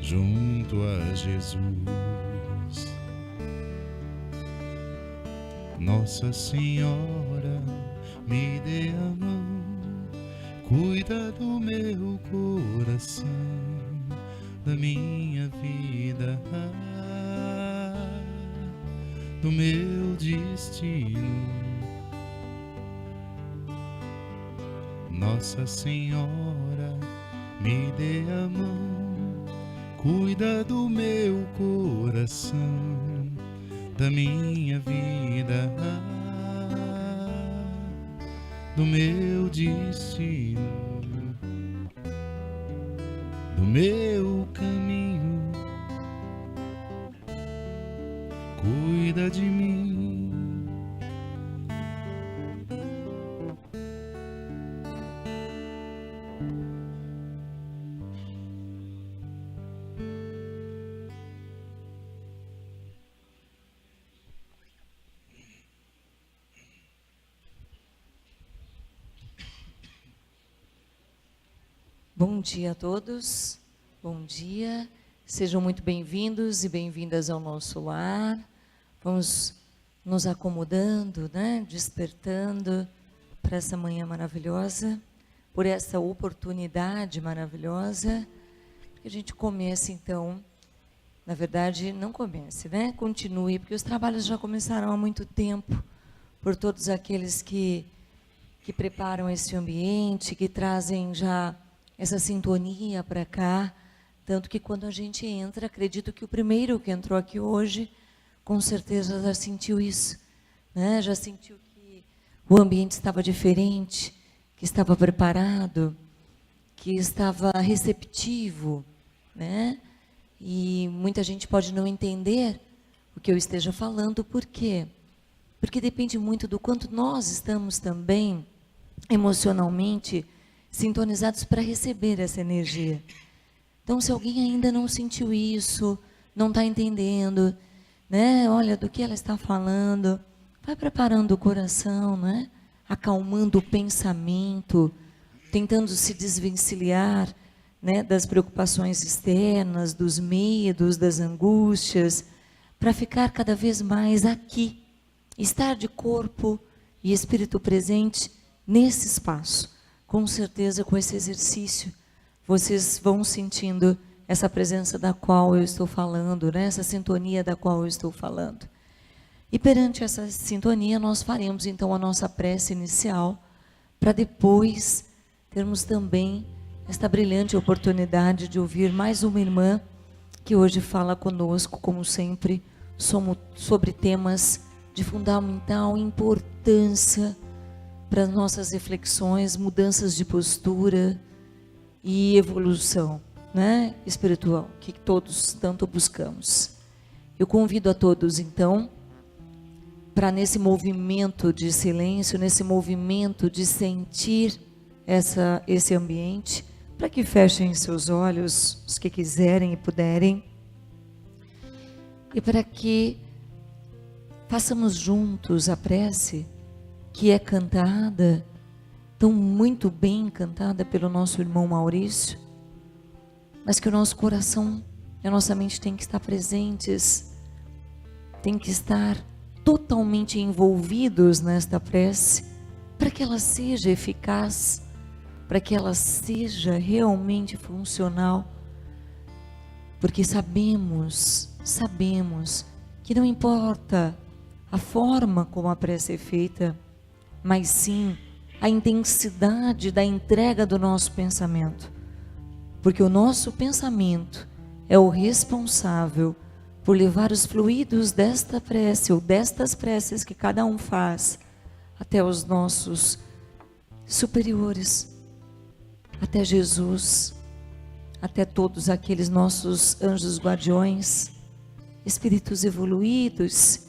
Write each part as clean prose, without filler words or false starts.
junto a Jesus. Nossa Senhora, me dê a mão, cuida do meu coração, da minha vida, do meu destino. Nossa Senhora, me dê a mão, cuida do meu coração, da minha vida, do meu destino, do meu caminho. Cuida de mim. Bom dia a todos, bom dia, sejam muito bem-vindos e bem-vindas ao nosso lar. Vamos nos acomodando, né? Despertando para essa manhã maravilhosa, por essa oportunidade maravilhosa, que a gente comece então, na verdade não comece, né? Continue, porque os trabalhos já começaram há muito tempo, por todos aqueles que preparam esse ambiente, que trazem já essa sintonia para cá, tanto que quando a gente entra, acredito que o primeiro que entrou aqui hoje, com certeza já sentiu isso, né? Já sentiu que o ambiente estava diferente, que estava preparado, que estava receptivo, né? E muita gente pode não entender o que eu esteja falando, por quê? Porque depende muito do quanto nós estamos também emocionalmente sintonizados para receber essa energia. Então, se alguém ainda não sentiu isso, não está entendendo, né? Olha, do que ela está falando, vai preparando o coração, né? Acalmando o pensamento, tentando se desvencilhar, né? Das preocupações externas, dos medos, das angústias, para ficar cada vez mais aqui, estar de corpo e espírito presente nesse espaço. Com certeza, com esse exercício, vocês vão sentindo essa presença da qual eu estou falando, né? Essa sintonia da qual eu estou falando. E perante essa sintonia, nós faremos então a nossa prece inicial, para depois termos também esta brilhante oportunidade de ouvir mais uma irmã que hoje fala conosco, como sempre, sobre temas de fundamental importância para as nossas reflexões, mudanças de postura e evolução, né, espiritual, que todos tanto buscamos. Eu convido a todos, então, para nesse movimento de silêncio, nesse movimento de sentir esse ambiente, para que fechem seus olhos, os que quiserem e puderem, e para que façamos juntos a prece, que é cantada, tão muito bem cantada pelo nosso irmão Maurício, mas que o nosso coração e a nossa mente tem que estar presentes, tem que estar totalmente envolvidos nesta prece, para que ela seja eficaz, para que ela seja realmente funcional, porque sabemos que não importa a forma como a prece é feita, mas sim a intensidade da entrega do nosso pensamento. Porque o nosso pensamento é o responsável por levar os fluidos desta prece, ou destas preces que cada um faz, até os nossos superiores, até Jesus, até todos aqueles nossos anjos guardiões, espíritos evoluídos,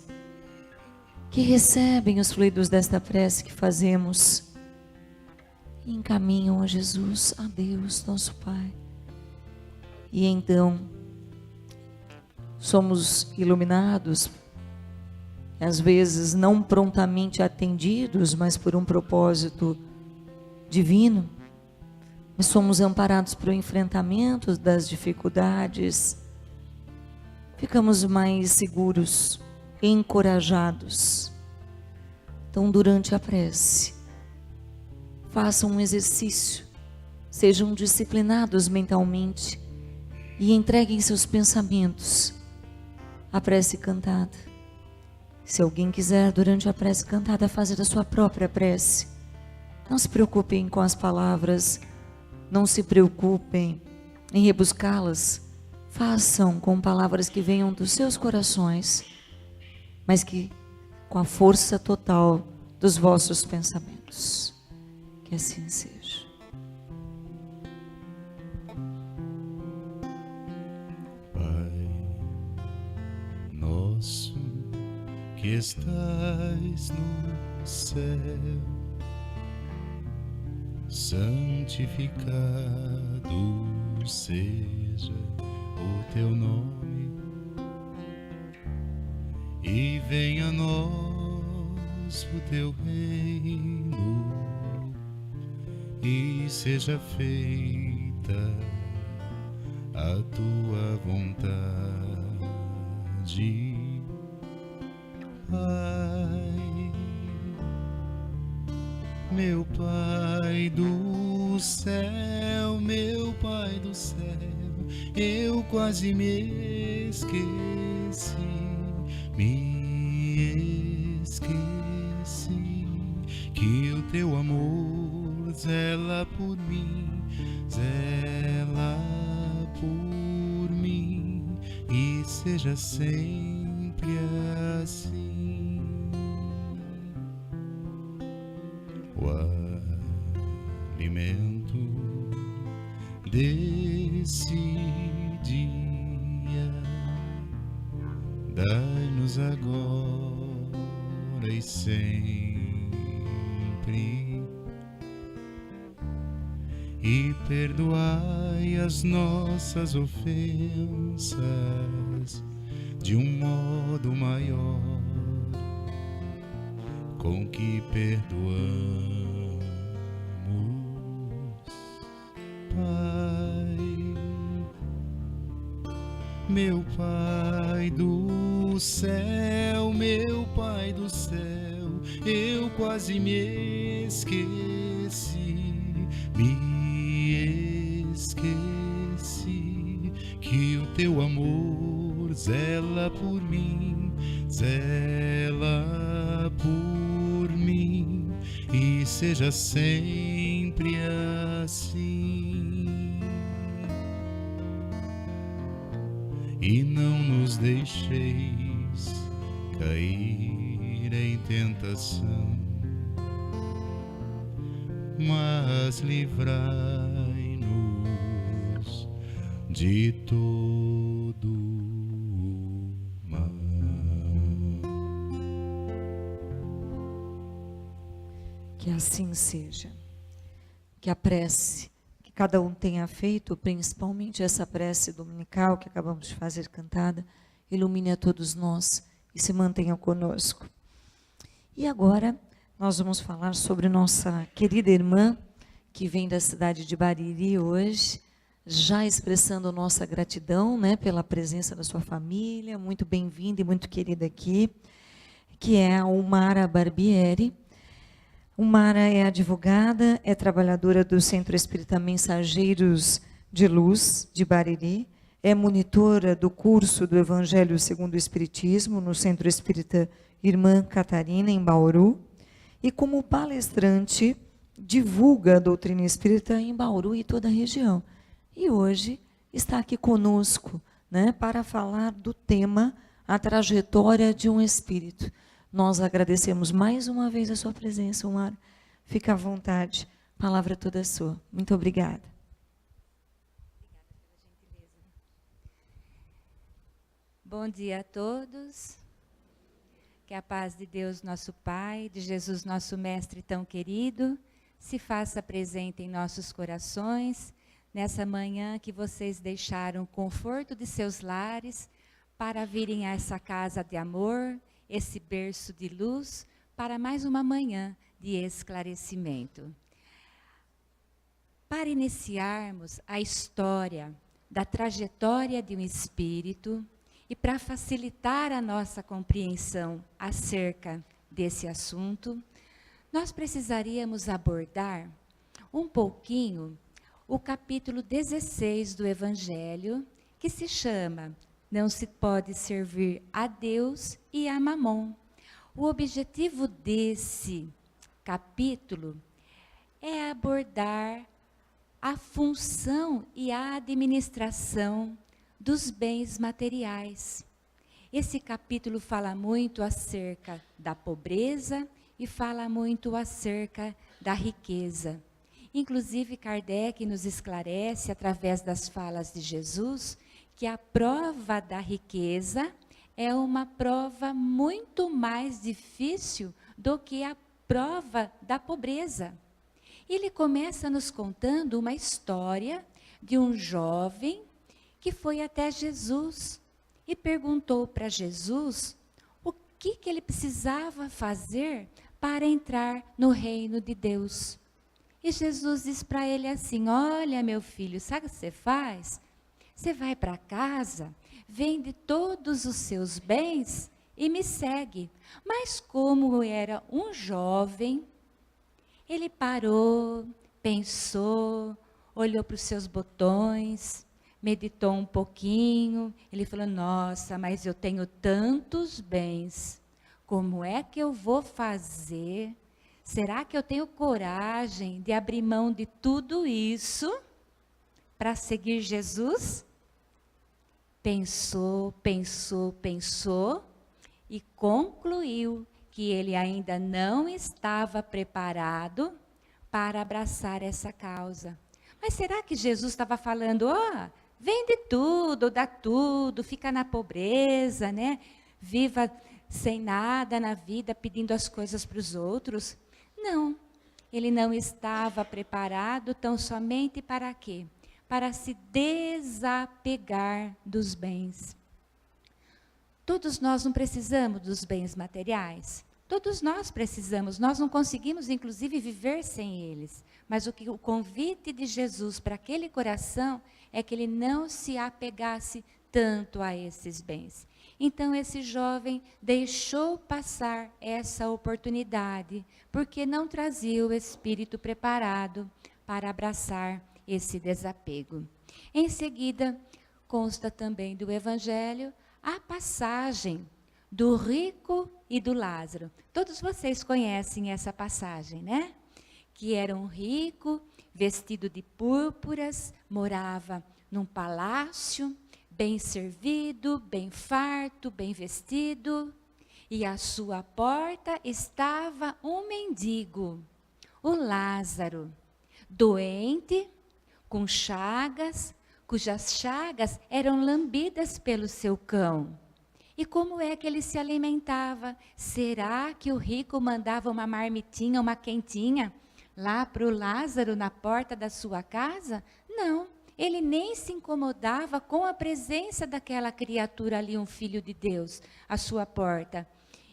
que recebem os fluidos desta prece que fazemos e encaminham a Jesus, a Deus, nosso Pai. E então, somos iluminados, às vezes não prontamente atendidos, mas por um propósito divino, e somos amparados para o enfrentamento das dificuldades, ficamos mais seguros, encorajados. Então, durante a prece, façam um exercício, sejam disciplinados mentalmente e entreguem seus pensamentos à prece cantada. Se alguém quiser, durante a prece cantada, fazer a sua própria prece, não se preocupem com as palavras, não se preocupem em rebuscá-las. Façam com palavras que venham dos seus corações, mas que com a força total dos vossos pensamentos. Que assim seja. Pai nosso que estais no céu, santificado seja o teu nome, e venha a nós o teu reino, e seja feita a tua vontade, Pai. Meu Pai do céu, meu Pai do céu, eu quase me esqueci, que o teu amor zela por mim, e seja sempre assim. O alimento desse dia dai-nos agora e sempre, e perdoai as nossas ofensas de um modo maior com que perdoamos, Pai. Meu Pai do céu, meu Pai do céu, eu quase me esqueci, que o teu amor zela por mim, e seja sempre assim. E não nos deixeis cair em tentação, mas livrai-nos de todo mal. Que assim seja. Que a prece que cada um tenha feito, principalmente essa prece dominical que acabamos de fazer cantada, ilumine a todos nós e se mantenha conosco. E agora nós vamos falar sobre nossa querida irmã, que vem da cidade de Bariri hoje, já expressando nossa gratidão, né, pela presença da sua família, muito bem-vinda e muito querida aqui, que é a Umara Barbieri. Umara é advogada, é trabalhadora do Centro Espírita Mensageiros de Luz, de Bariri, é monitora do curso do Evangelho segundo o Espiritismo, no Centro Espírita Irmã Catarina, em Bauru, e como palestrante, divulga a doutrina espírita em Bauru e toda a região. E hoje está aqui conosco, né, para falar do tema A Trajetória de um Espírito. Nós agradecemos mais uma vez a sua presença, Umara. Fica à vontade, a palavra é toda sua. Muito obrigada. Bom dia a todos. Que a paz de Deus, nosso Pai, de Jesus, nosso Mestre tão querido, se faça presente em nossos corações, nessa manhã que vocês deixaram o conforto de seus lares para virem a essa casa de amor, esse berço de luz, para mais uma manhã de esclarecimento. Para iniciarmos a história da trajetória de um espírito e para facilitar a nossa compreensão acerca desse assunto, nós precisaríamos abordar um pouquinho o capítulo 16 do Evangelho, que se chama Não se pode servir a Deus e a Mamon. O objetivo desse capítulo é abordar a função e a administração dos bens materiais. Esse capítulo fala muito acerca da pobreza e fala muito acerca da riqueza. Inclusive, Kardec nos esclarece, através das falas de Jesus, que a prova da riqueza é uma prova muito mais difícil do que a prova da pobreza. Ele começa nos contando uma história de um jovem que foi até Jesus e perguntou para Jesus o que ele precisava fazer para entrar no reino de Deus. E Jesus diz para ele assim: olha, meu filho, sabe o que você faz? Você vai para casa, vende todos os seus bens e me segue. Mas como era um jovem, ele parou, pensou, olhou para os seus botões, meditou um pouquinho. Ele falou: nossa, mas eu tenho tantos bens, como é que eu vou fazer? Será que eu tenho coragem de abrir mão de tudo isso para seguir Jesus? Pensou, pensou, pensou e concluiu que ele ainda não estava preparado para abraçar essa causa. Mas será que Jesus estava falando: vende tudo, dá tudo, fica na pobreza, né? Viva sem nada na vida, pedindo as coisas para os outros? Não, ele não estava preparado tão somente para quê? Para se desapegar dos bens. Todos nós não precisamos dos bens materiais. Todos nós precisamos, nós não conseguimos inclusive viver sem eles. Mas o convite de Jesus para aquele coração é que ele não se apegasse tanto a esses bens. Então esse jovem deixou passar essa oportunidade, porque não trazia o espírito preparado para abraçar esse desapego. Em seguida, consta também do Evangelho a passagem do rico e do Lázaro. Todos vocês conhecem essa passagem, né? Que era um rico, vestido de púrpuras, morava num palácio, bem servido, bem farto, bem vestido, e à sua porta estava um mendigo, o Lázaro, doente, com chagas, cujas chagas eram lambidas pelo seu cão. E como é que ele se alimentava? Será que o rico mandava uma marmitinha, uma quentinha, lá para o Lázaro na porta da sua casa? Não, ele nem se incomodava com a presença daquela criatura ali, um filho de Deus, à sua porta.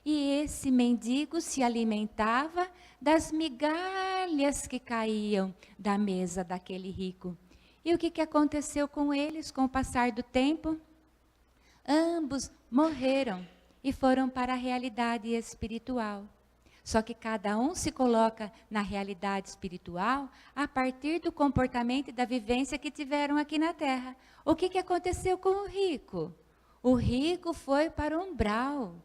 E esse mendigo se alimentava das migalhas que caíam da mesa daquele rico. E o que aconteceu com eles com o passar do tempo? Ambos morreram e foram para a realidade espiritual. Só que cada um se coloca na realidade espiritual a partir do comportamento e da vivência que tiveram aqui na Terra. O que aconteceu com o rico? O rico foi para o umbral.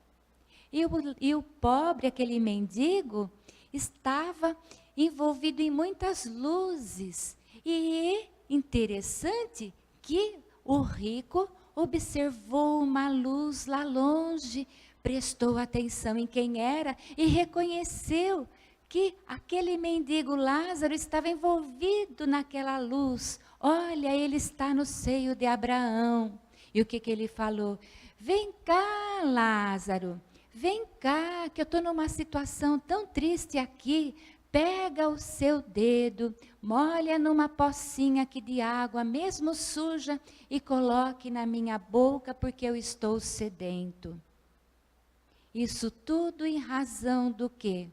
E o pobre, aquele mendigo, estava envolvido em muitas luzes. E interessante que o rico observou uma luz lá longe, prestou atenção em quem era e reconheceu que aquele mendigo Lázaro estava envolvido naquela luz. Olha, ele está no seio de Abraão. E o que ele falou? Vem cá, Lázaro, vem cá, que eu estou numa situação tão triste aqui. Pega o seu dedo, molha numa pocinha aqui de água, mesmo suja, e coloque na minha boca, porque eu estou sedento. Isso tudo em razão do quê?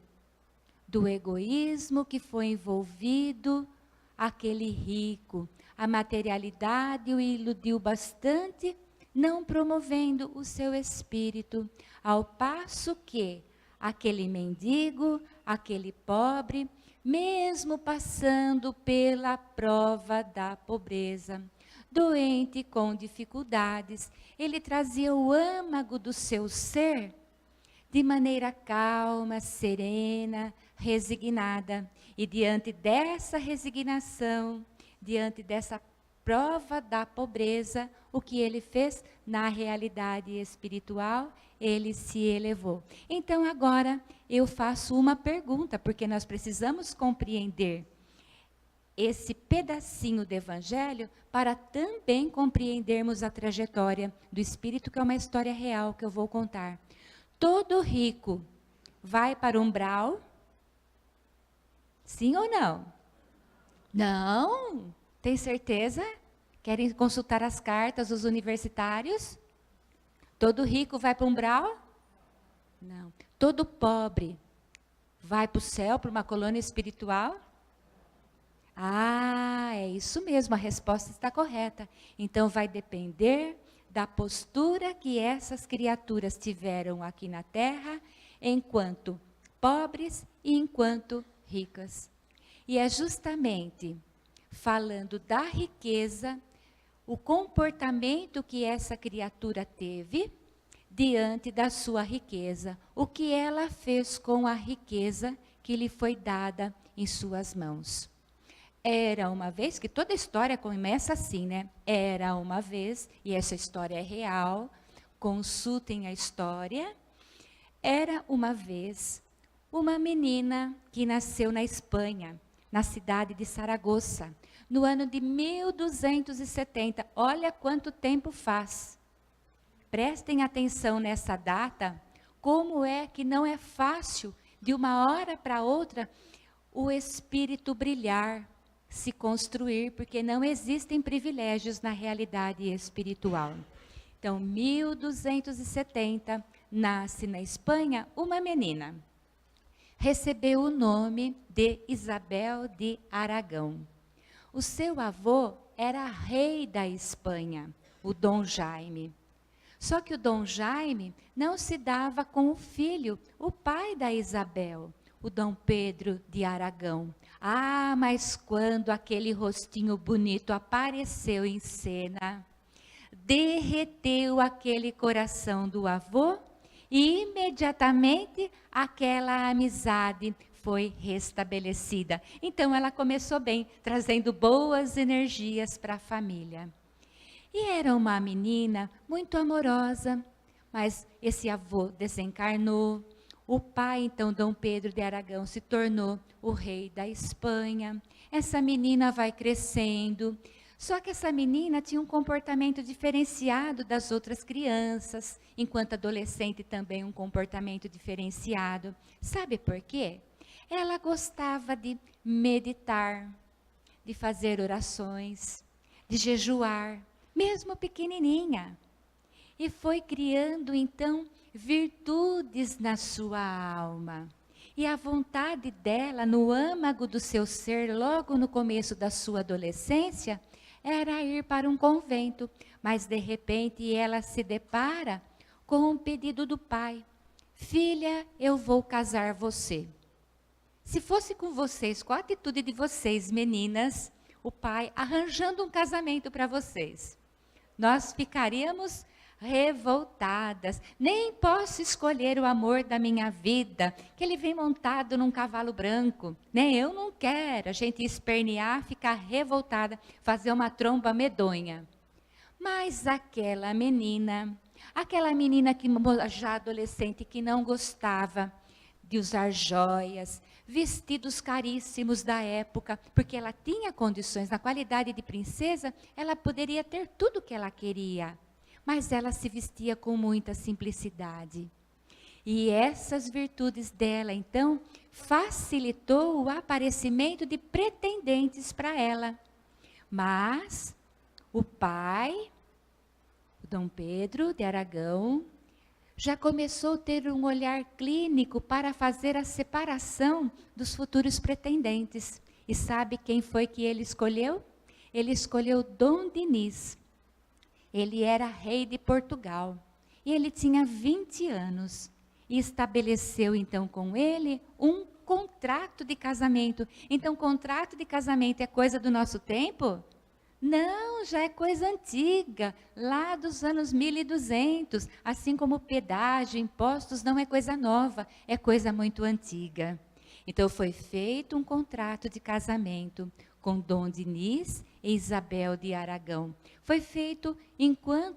Do egoísmo que foi envolvido aquele rico. A materialidade o iludiu bastante, não promovendo o seu espírito, ao passo que aquele mendigo, aquele pobre, mesmo passando pela prova da pobreza, doente com dificuldades, ele trazia o âmago do seu ser de maneira calma, serena, resignada. E diante dessa resignação, diante dessa prova da pobreza, o que ele fez? Na realidade espiritual, ele se elevou. Então agora eu faço uma pergunta, porque nós precisamos compreender esse pedacinho do Evangelho para também compreendermos a trajetória do Espírito, que é uma história real que eu vou contar. Todo rico vai para o umbral? Sim ou não? Não? Tem certeza? Querem consultar as cartas dos universitários? Todo rico vai para o umbral? Não. Todo pobre vai para o céu, para uma colônia espiritual? Ah, é isso mesmo, a resposta está correta. Então vai depender da postura que essas criaturas tiveram aqui na Terra, enquanto pobres e enquanto ricas. E é justamente falando da riqueza, o comportamento que essa criatura teve diante da sua riqueza, o que ela fez com a riqueza que lhe foi dada em suas mãos. Era uma vez, que toda história começa assim, né? Era uma vez, e essa história é real, consultem a história. Era uma vez uma menina que nasceu na Espanha, na cidade de Saragoça, no ano de 1270. Olha quanto tempo faz. Prestem atenção nessa data, como é que não é fácil, de uma hora para outra, o espírito brilhar, se construir, porque não existem privilégios na realidade espiritual. Então, 1270, nasce na Espanha uma menina. Recebeu o nome de Isabel de Aragão. O seu avô era rei da Espanha, o Dom Jaime. Só que o Dom Jaime não se dava com o filho, o pai da Isabel, o Dom Pedro de Aragão. Ah, mas quando aquele rostinho bonito apareceu em cena, derreteu aquele coração do avô e imediatamente aquela amizade foi restabelecida. Então ela começou bem, trazendo boas energias para a família. E era uma menina muito amorosa, mas esse avô desencarnou. O pai, então, Dom Pedro de Aragão, se tornou o rei da Espanha. Essa menina vai crescendo. Só que essa menina tinha um comportamento diferenciado das outras crianças. Enquanto adolescente, também um comportamento diferenciado. Sabe por quê? Ela gostava de meditar, de fazer orações, de jejuar, mesmo pequenininha. E foi criando, então, virtudes na sua alma. E a vontade dela, no âmago do seu ser, logo no começo da sua adolescência, era ir para um convento. Mas, de repente, ela se depara com um pedido do pai. Filha, eu vou casar você. Se fosse com vocês, qual a atitude de vocês, meninas, o pai arranjando um casamento para vocês? Nós ficaríamos revoltadas. Nem posso escolher o amor da minha vida, que ele vem montado num cavalo branco. Nem eu não quero. A gente espernear, ficar revoltada, fazer uma tromba medonha. Mas aquela menina que já adolescente, que não gostava de usar joias, vestidos caríssimos da época, porque ela tinha condições, na qualidade de princesa, ela poderia ter tudo o que ela queria. Mas ela se vestia com muita simplicidade. E essas virtudes dela, então, facilitou o aparecimento de pretendentes para ela. Mas o pai, o Dom Pedro de Aragão, já começou a ter um olhar clínico para fazer a separação dos futuros pretendentes. E sabe quem foi que ele escolheu? Ele escolheu Dom Dinis. Ele era rei de Portugal. E ele tinha 20 anos. E estabeleceu então com ele um contrato de casamento. Então, contrato de casamento é coisa do nosso tempo? Não, já é coisa antiga, lá dos anos 1200. Assim como pedágio, impostos, não é coisa nova, é coisa muito antiga. Então, foi feito um contrato de casamento com Dom Dinis e Isabel de Aragão. Foi feito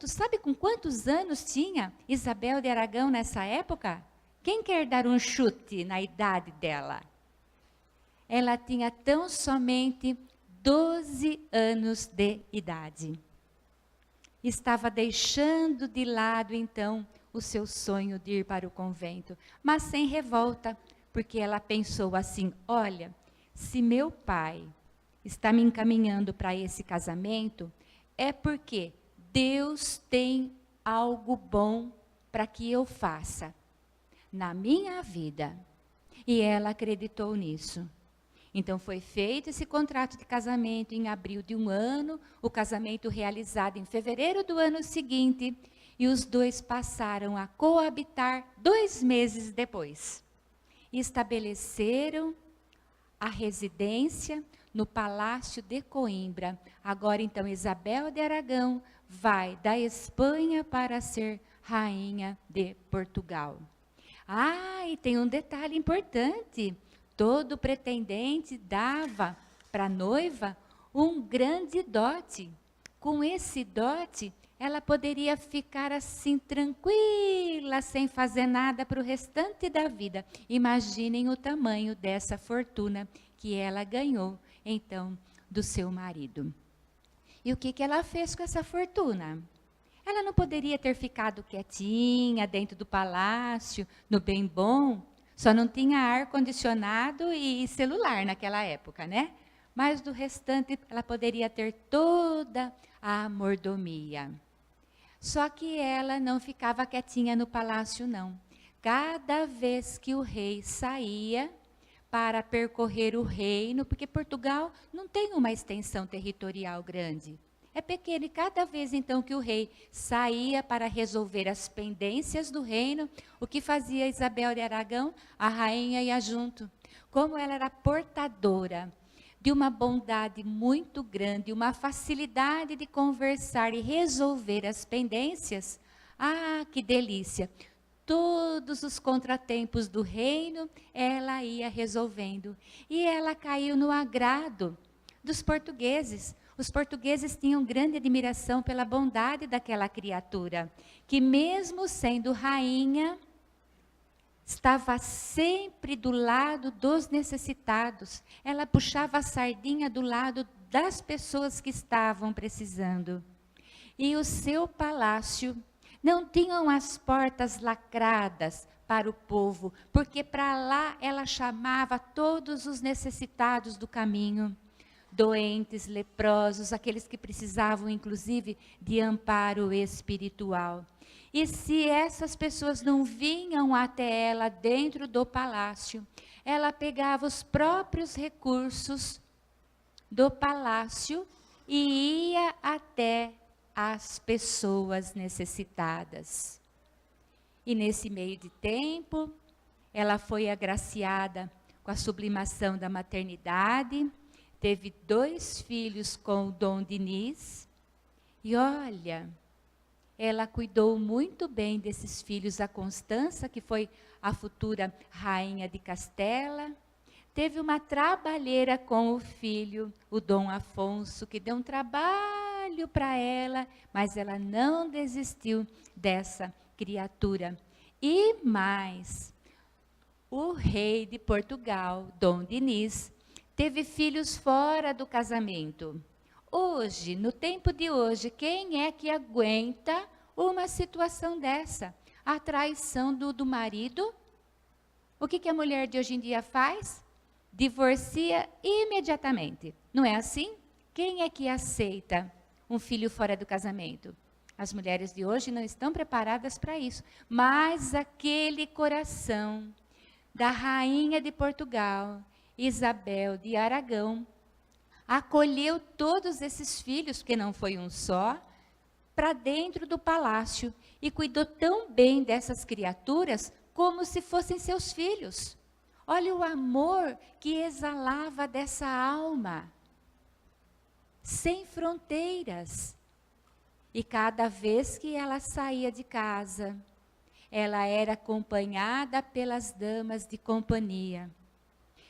sabe com quantos anos tinha Isabel de Aragão nessa época? Quem quer dar um chute na idade dela? Ela tinha tão somente 12 anos de idade. Estava deixando de lado, então, o seu sonho de ir para o convento, mas sem revolta, porque ela pensou assim: olha, se meu pai está me encaminhando para esse casamento, é porque Deus tem algo bom para que eu faça na minha vida. E ela acreditou nisso. Então foi feito esse contrato de casamento em abril de um ano, o casamento realizado em fevereiro do ano seguinte, e os dois passaram a coabitar 2 meses depois. E estabeleceram a residência no Palácio de Coimbra. Agora então Isabel de Aragão vai da Espanha para ser rainha de Portugal. E tem um detalhe importante. Todo pretendente dava para a noiva um grande dote. Com esse dote, ela poderia ficar assim tranquila, sem fazer nada para o restante da vida. Imaginem o tamanho dessa fortuna que ela ganhou, então, do seu marido. E o que ela fez com essa fortuna? Ela não poderia ter ficado quietinha dentro do palácio, no bem bom. Só não tinha ar-condicionado e celular naquela época, né? Mas do restante, ela poderia ter toda a mordomia. Só que ela não ficava quietinha no palácio, não. Cada vez que o rei saía para percorrer o reino, porque Portugal não tem uma extensão territorial grande. É pequeno, e cada vez então que o rei saía para resolver as pendências do reino, o que fazia Isabel de Aragão? A rainha ia junto. Como ela era portadora de uma bondade muito grande, uma facilidade de conversar e resolver as pendências, que delícia! Todos os contratempos do reino, ela ia resolvendo. E ela caiu no agrado dos portugueses. Os portugueses tinham grande admiração pela bondade daquela criatura, que mesmo sendo rainha, estava sempre do lado dos necessitados. Ela puxava a sardinha do lado das pessoas que estavam precisando. E o seu palácio não tinham as portas lacradas para o povo, porque para lá ela chamava todos os necessitados do caminho. Doentes, leprosos, aqueles que precisavam, inclusive, de amparo espiritual. E se essas pessoas não vinham até ela dentro do palácio, ela pegava os próprios recursos do palácio e ia até as pessoas necessitadas. E nesse meio de tempo, ela foi agraciada com a sublimação da maternidade. Teve 2 filhos com o Dom Dinis. E olha, ela cuidou muito bem desses filhos. A Constança, que foi a futura rainha de Castela. Teve uma trabalheira com o filho, o Dom Afonso, que deu um trabalho para ela, mas ela não desistiu dessa criatura. E mais, o rei de Portugal, Dom Dinis, teve filhos fora do casamento. Hoje, no tempo de hoje, quem é que aguenta uma situação dessa? A traição do marido. O que a mulher de hoje em dia faz? Divorcia imediatamente. Não é assim? Quem é que aceita um filho fora do casamento? As mulheres de hoje não estão preparadas para isso. Mas aquele coração da rainha de Portugal Isabel de Aragão, acolheu todos esses filhos, porque não foi um só, para dentro do palácio e cuidou tão bem dessas criaturas como se fossem seus filhos. Olha o amor que exalava dessa alma, sem fronteiras. E cada vez que ela saía de casa, ela era acompanhada pelas damas de companhia,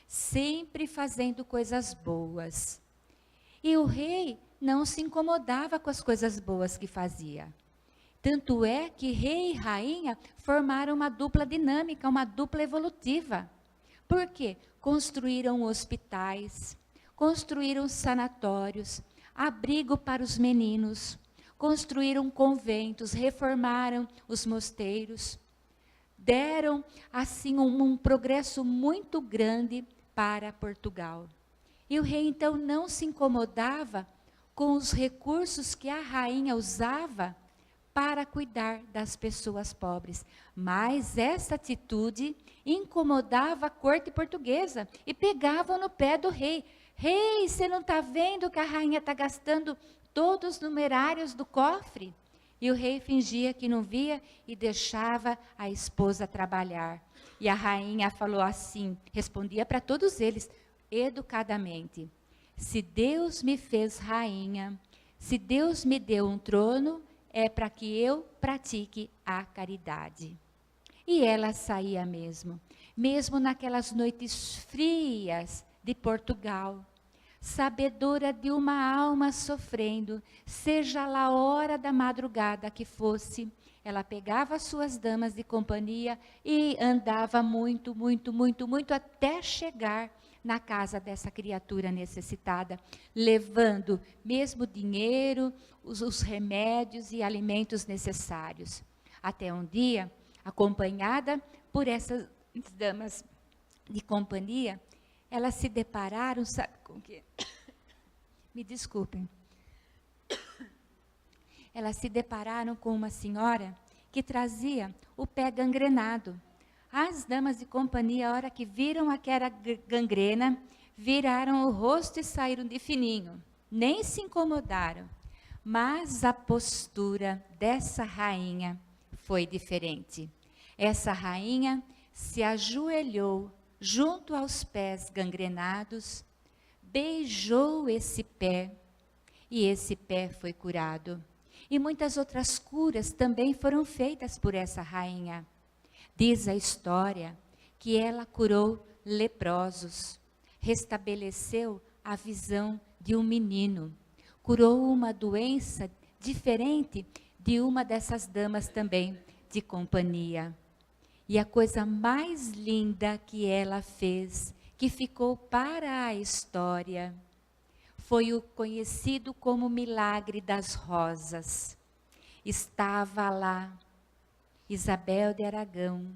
sempre fazendo coisas boas. E o rei não se incomodava com as coisas boas que fazia. Tanto é que rei e rainha formaram uma dupla dinâmica, uma dupla evolutiva. Por quê? Construíram hospitais, construíram sanatórios, abrigo para os meninos, construíram conventos, reformaram os mosteiros, deram assim um progresso muito grande para Portugal. E o rei então não se incomodava com os recursos que a rainha usava para cuidar das pessoas pobres. Mas essa atitude incomodava a corte portuguesa e pegavam no pé do rei. Rei, você não está vendo que a rainha está gastando todos os numerários do cofre? E o rei fingia que não via e deixava a esposa trabalhar. E a rainha falou assim, respondia para todos eles, educadamente: se Deus me fez rainha, se Deus me deu um trono, é para que eu pratique a caridade. E ela saía mesmo naquelas noites frias de Portugal, sabedora de uma alma sofrendo, seja lá a hora da madrugada que fosse, ela pegava as suas damas de companhia e andava muito até chegar na casa dessa criatura necessitada, levando mesmo dinheiro, os remédios e alimentos necessários. Até um dia, acompanhada por essas damas de companhia, elas se depararam, sabe com que? Me desculpem. Elas se depararam com uma senhora que trazia o pé gangrenado. As damas de companhia, a hora que viram aquela gangrena, viraram o rosto e saíram de fininho. Nem se incomodaram. Mas a postura dessa rainha foi diferente. Essa rainha se ajoelhou junto aos pés gangrenados, beijou esse pé, e esse pé foi curado. E muitas outras curas também foram feitas por essa rainha. Diz a história que ela curou leprosos, restabeleceu a visão de um menino, curou uma doença diferente de uma dessas damas também de companhia. E a coisa mais linda que ela fez, que ficou para a história, foi o conhecido como milagre das rosas. Estava lá Isabel de Aragão,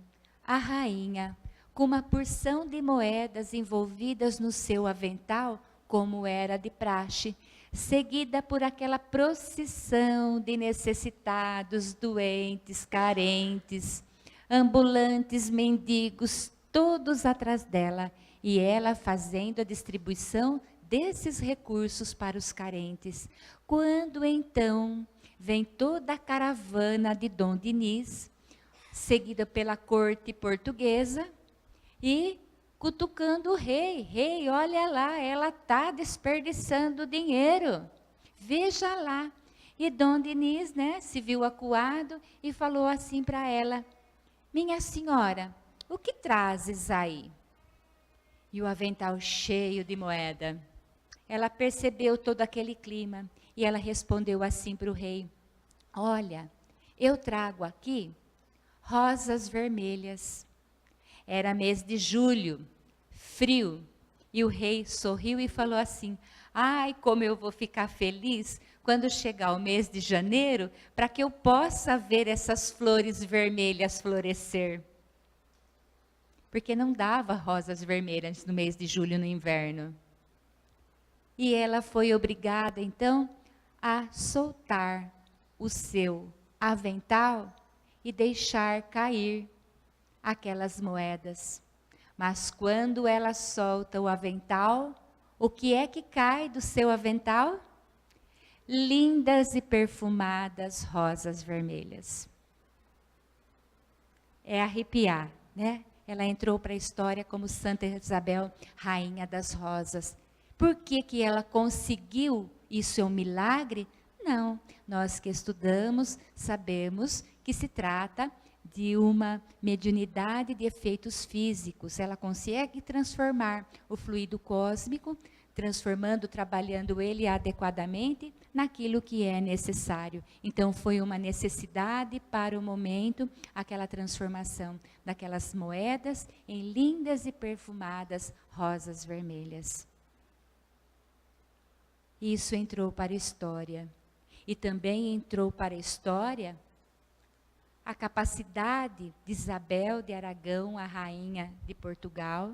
a rainha, com uma porção de moedas envolvidas no seu avental, como era de praxe, seguida por aquela procissão de necessitados, doentes, carentes, ambulantes, mendigos, todos atrás dela, e ela fazendo a distribuição desses recursos para os carentes. Quando então vem toda a caravana de Dom Dinis, seguida pela corte portuguesa, e cutucando o rei: rei, olha lá, ela está desperdiçando dinheiro, veja lá. E Dom Dinis, se viu acuado e falou assim para ela: minha senhora, o que trazes aí? E o avental cheio de moeda. Ela percebeu todo aquele clima e ela respondeu assim para o rei: olha, eu trago aqui rosas vermelhas. Era mês de julho, frio, e o rei sorriu e falou assim: ai, como eu vou ficar feliz quando chegar o mês de janeiro, para que eu possa ver essas flores vermelhas florescer. Porque não dava rosas vermelhas no mês de julho, no inverno. E ela foi obrigada, então, a soltar o seu avental e deixar cair aquelas moedas. Mas quando ela solta o avental, o que é que cai do seu avental? Lindas e perfumadas rosas vermelhas. É arrepiar, né? Ela entrou para a história como Santa Isabel, rainha das rosas. Por que que ela conseguiu? Isso é um milagre? Não. Nós que estudamos sabemos que se trata de uma mediunidade de efeitos físicos. Ela consegue transformar o fluido cósmico, transformando, trabalhando ele adequadamente naquilo que é necessário. Então foi uma necessidade para o momento, aquela transformação daquelas moedas em lindas e perfumadas rosas vermelhas. Isso entrou para a história. E também entrou para a história a capacidade de Isabel de Aragão, a rainha de Portugal,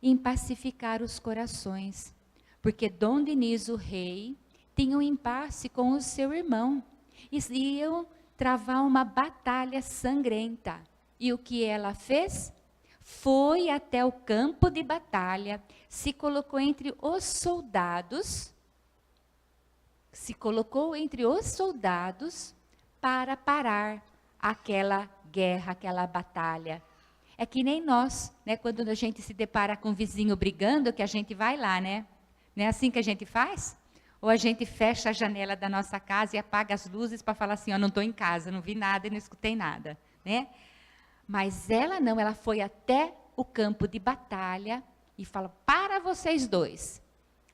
em pacificar os corações. Porque Dom Dinis, o rei, tinha um impasse com o seu irmão. E iam travar uma batalha sangrenta. E o que ela fez? Foi até o campo de batalha, se colocou entre os soldados, para parar aquela guerra, aquela batalha. É que nem nós, né? Quando a gente se depara com um vizinho brigando, que a gente vai lá, né? Não é assim que a gente faz? Ou a gente fecha a janela da nossa casa e apaga as luzes para falar assim, ó, não estou em casa, não vi nada e não escutei nada, né? Mas ela não, ela foi até o campo de batalha e falou, para vocês dois,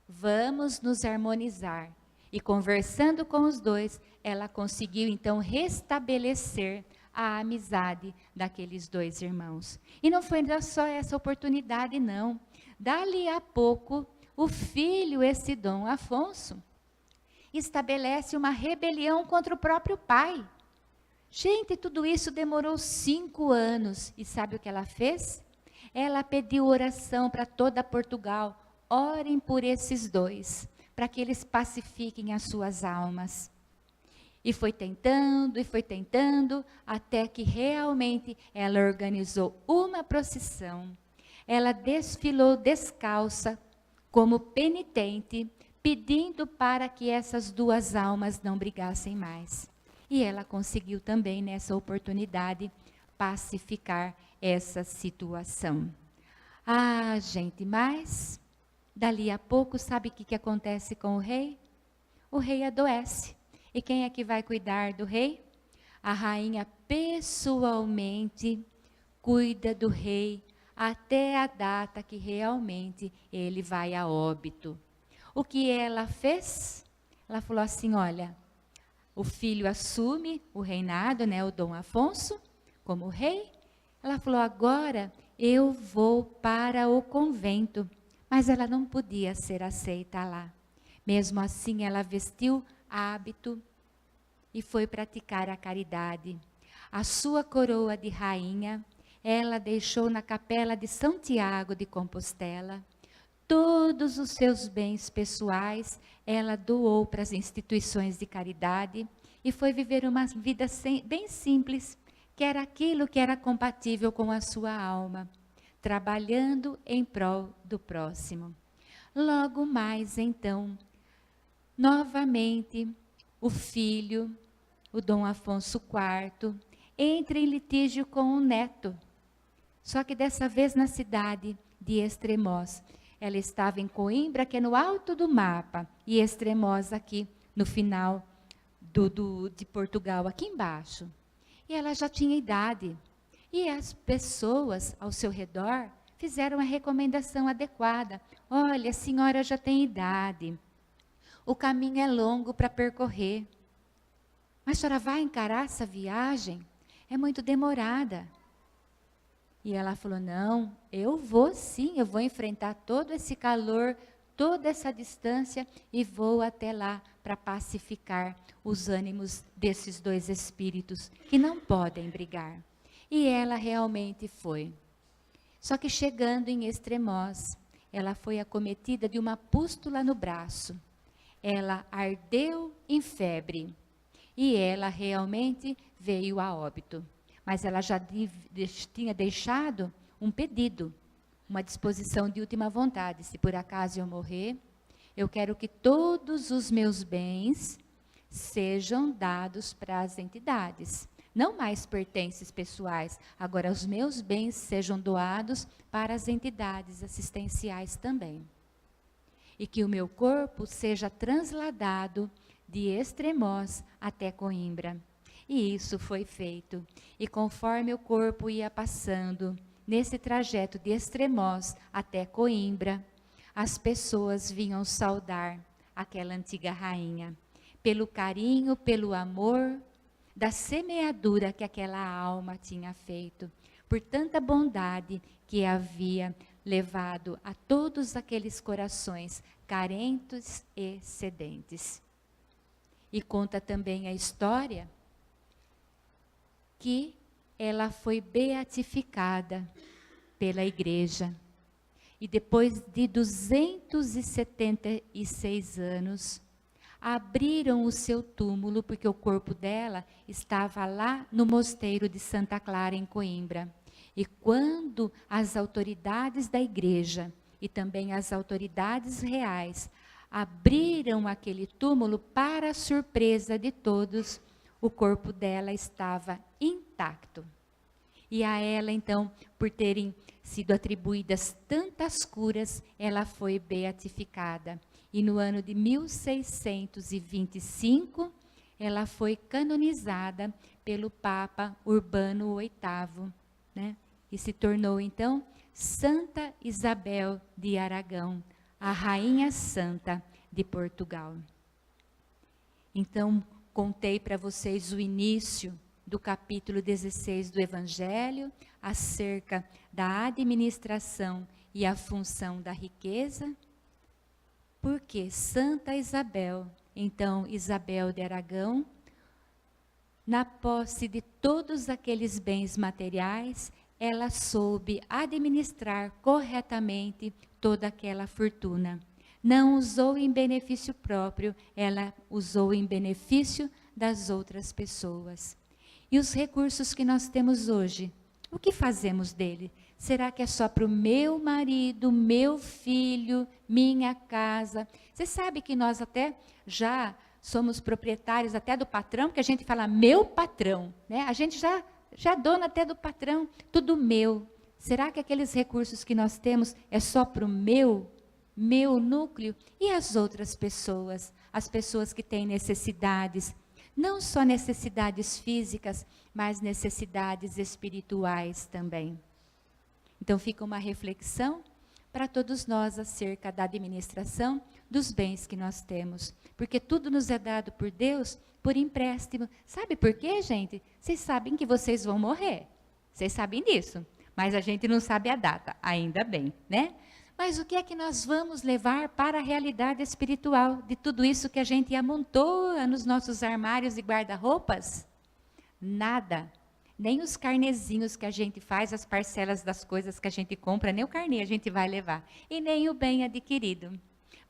vamos nos harmonizar. E conversando com os dois, ela conseguiu então restabelecer a amizade daqueles dois irmãos. E não foi só essa oportunidade, não. Dali a pouco, o filho, esse Dom Afonso, estabelece uma rebelião contra o próprio pai. Gente, tudo isso demorou 5 anos. E sabe o que ela fez? Ela pediu oração para toda Portugal. Orem por esses dois, para que eles pacifiquem as suas almas. E foi tentando, até que realmente ela organizou uma procissão. Ela desfilou descalça, como penitente, pedindo para que essas duas almas não brigassem mais. E ela conseguiu também, nessa oportunidade, pacificar essa situação. Ah, gente, mas dali a pouco, sabe o que acontece com o rei? O rei adoece. E quem é que vai cuidar do rei? A rainha pessoalmente cuida do rei até a data que realmente ele vai a óbito. O que ela fez? Ela falou assim, olha, o filho assume o reinado, né, o Dom Afonso, como rei. Ela falou, agora eu vou para o convento. Mas ela não podia ser aceita lá. Mesmo assim, ela vestiu hábito e foi praticar a caridade. A sua coroa de rainha, ela deixou na capela de Santiago de Compostela. Todos os seus bens pessoais, ela doou para as instituições de caridade e foi viver uma vida bem simples, que era aquilo que era compatível com a sua alma, trabalhando em prol do próximo. Logo mais, então, novamente, o filho, o Dom Afonso IV, entra em litígio com o neto. Só que dessa vez na cidade de Estremoz. Ela estava em Coimbra, que é no alto do mapa, e Estremoz aqui no final de Portugal, aqui embaixo. E ela já tinha idade. E as pessoas ao seu redor fizeram a recomendação adequada. Olha, a senhora já tem idade. O caminho é longo para percorrer. Mas a senhora vai encarar essa viagem? É muito demorada. E ela falou, não, eu vou sim, eu vou enfrentar todo esse calor, toda essa distância e vou até lá para pacificar os ânimos desses dois espíritos que não podem brigar. E ela realmente foi. Só que chegando em Estremoz, ela foi acometida de uma pústula no braço. Ela ardeu em febre e ela realmente veio a óbito. Mas ela já tinha deixado um pedido uma disposição de última vontade. Se por acaso eu morrer, eu quero que todos os meus bens sejam dados para as entidades. Não mais pertences pessoais, agora os meus bens sejam doados para as entidades assistenciais também. E que o meu corpo seja transladado de Extremoz até Coimbra. E isso foi feito. E conforme o corpo ia passando, nesse trajeto de Extremoz até Coimbra, as pessoas vinham saudar aquela antiga rainha, pelo carinho, pelo amor, da semeadura que aquela alma tinha feito, por tanta bondade que havia levado a todos aqueles corações carentes e sedentes. E conta também a história que ela foi beatificada pela igreja. E depois de 276 anos, abriram o seu túmulo, porque o corpo dela estava lá no mosteiro de Santa Clara, em Coimbra. E quando as autoridades da igreja e também as autoridades reais abriram aquele túmulo, para a surpresa de todos, o corpo dela estava intacto. E a ela, então, por terem sido atribuídas tantas curas, ela foi beatificada. E no ano de 1625, ela foi canonizada pelo Papa Urbano VIII, né? E se tornou, então, Santa Isabel de Aragão, a Rainha Santa de Portugal. Então, contei para vocês o início do capítulo 16 do Evangelho, acerca da administração e a função da riqueza. Porque Santa Isabel, então Isabel de Aragão, na posse de todos aqueles bens materiais, ela soube administrar corretamente toda aquela fortuna. Não usou em benefício próprio, ela usou em benefício das outras pessoas. E os recursos que nós temos hoje, o que fazemos dele? Será que é só para o meu marido, meu filho, minha casa? Você sabe que nós até já somos proprietários até do patrão, porque a gente fala meu patrão, né? A gente já é dona até do patrão, tudo meu. Será que aqueles recursos que nós temos é só para o meu núcleo? E as outras pessoas? As pessoas que têm necessidades, não só necessidades físicas, mas necessidades espirituais também. Então fica uma reflexão para todos nós acerca da administração dos bens que nós temos. Porque tudo nos é dado por Deus por empréstimo. Sabe por quê, gente? Vocês sabem que vocês vão morrer. Vocês sabem disso. Mas a gente não sabe a data, ainda bem, né? Mas o que é que nós vamos levar para a realidade espiritual de tudo isso que a gente amontoa nos nossos armários e guarda-roupas? Nada. Nem os carnezinhos que a gente faz, as parcelas das coisas que a gente compra, nem o carnê a gente vai levar. E nem o bem adquirido.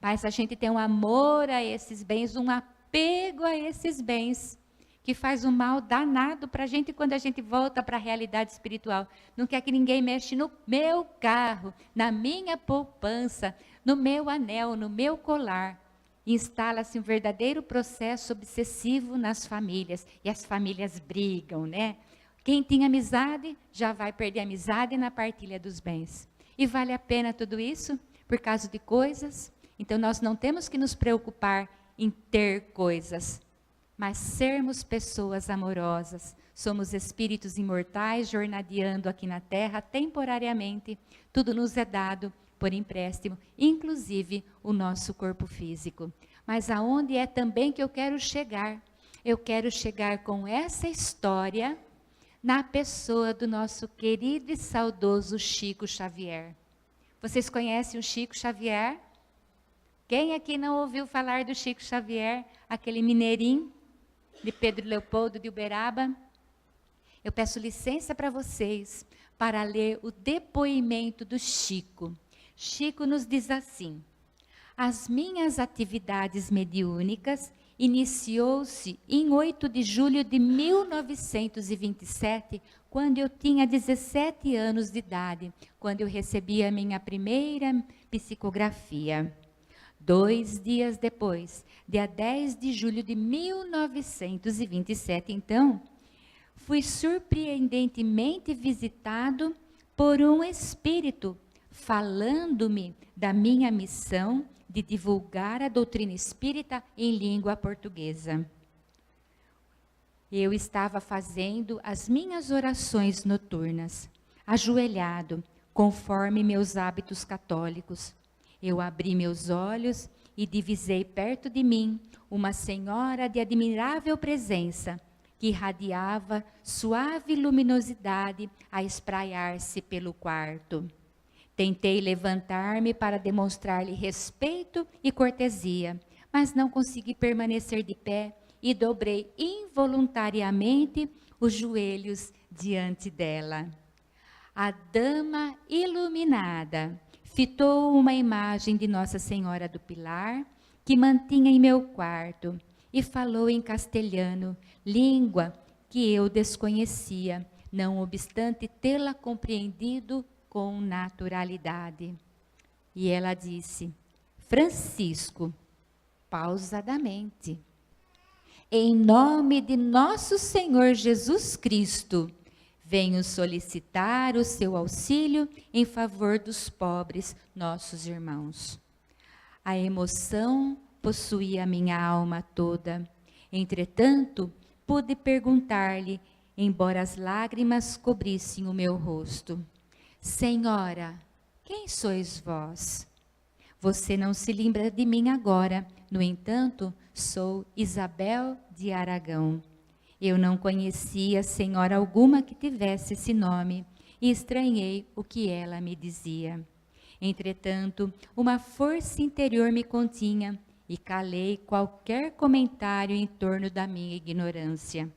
Mas a gente tem um amor a esses bens, um apego a esses bens, que faz um mal danado para a gente quando a gente volta para a realidade espiritual. Não quer que ninguém mexa no meu carro, na minha poupança, no meu anel, no meu colar. Instala-se um verdadeiro processo obsessivo nas famílias. E as famílias brigam, né? Quem tinha amizade já vai perder a amizade na partilha dos bens. E vale a pena tudo isso? Por causa de coisas? Então nós não temos que nos preocupar em ter coisas, mas sermos pessoas amorosas. Somos espíritos imortais, jornadeando aqui na Terra temporariamente. Tudo nos é dado por empréstimo, inclusive o nosso corpo físico. Mas aonde é também que eu quero chegar? Eu quero chegar com essa história na pessoa do nosso querido e saudoso Chico Xavier. Vocês conhecem o Chico Xavier? Quem aqui não ouviu falar do Chico Xavier, aquele mineirinho de Pedro Leopoldo de Uberaba? Eu peço licença para vocês para ler o depoimento do Chico. Chico nos diz assim: as minhas atividades mediúnicas iniciou-se em 8 de julho de 1927, quando eu tinha 17 anos de idade, quando eu recebi a minha primeira psicografia. 2 dias depois, dia 10 de julho de 1927, então, fui surpreendentemente visitado por um espírito, falando-me da minha missão de divulgar a doutrina espírita em língua portuguesa. Eu estava fazendo as minhas orações noturnas, ajoelhado, conforme meus hábitos católicos. Eu abri meus olhos e divisei perto de mim uma senhora de admirável presença, que irradiava suave luminosidade a espraiar-se pelo quarto. Tentei levantar-me para demonstrar-lhe respeito e cortesia, mas não consegui permanecer de pé e dobrei involuntariamente os joelhos diante dela. A dama iluminada fitou uma imagem de Nossa Senhora do Pilar, que mantinha em meu quarto, e falou em castelhano, língua que eu desconhecia, não obstante tê-la compreendido com naturalidade. E ela disse: Francisco, pausadamente, em nome de nosso Senhor Jesus Cristo, venho solicitar o seu auxílio em favor dos pobres, nossos irmãos. A emoção possuía a minha alma toda. Entretanto, pude perguntar-lhe, embora as lágrimas cobrissem o meu rosto: Senhora, quem sois vós? Você não se lembra de mim agora, no entanto, sou Isabel de Aragão. Eu não conhecia senhora alguma que tivesse esse nome e estranhei o que ela me dizia. Entretanto, uma força interior me continha e calei qualquer comentário em torno da minha ignorância.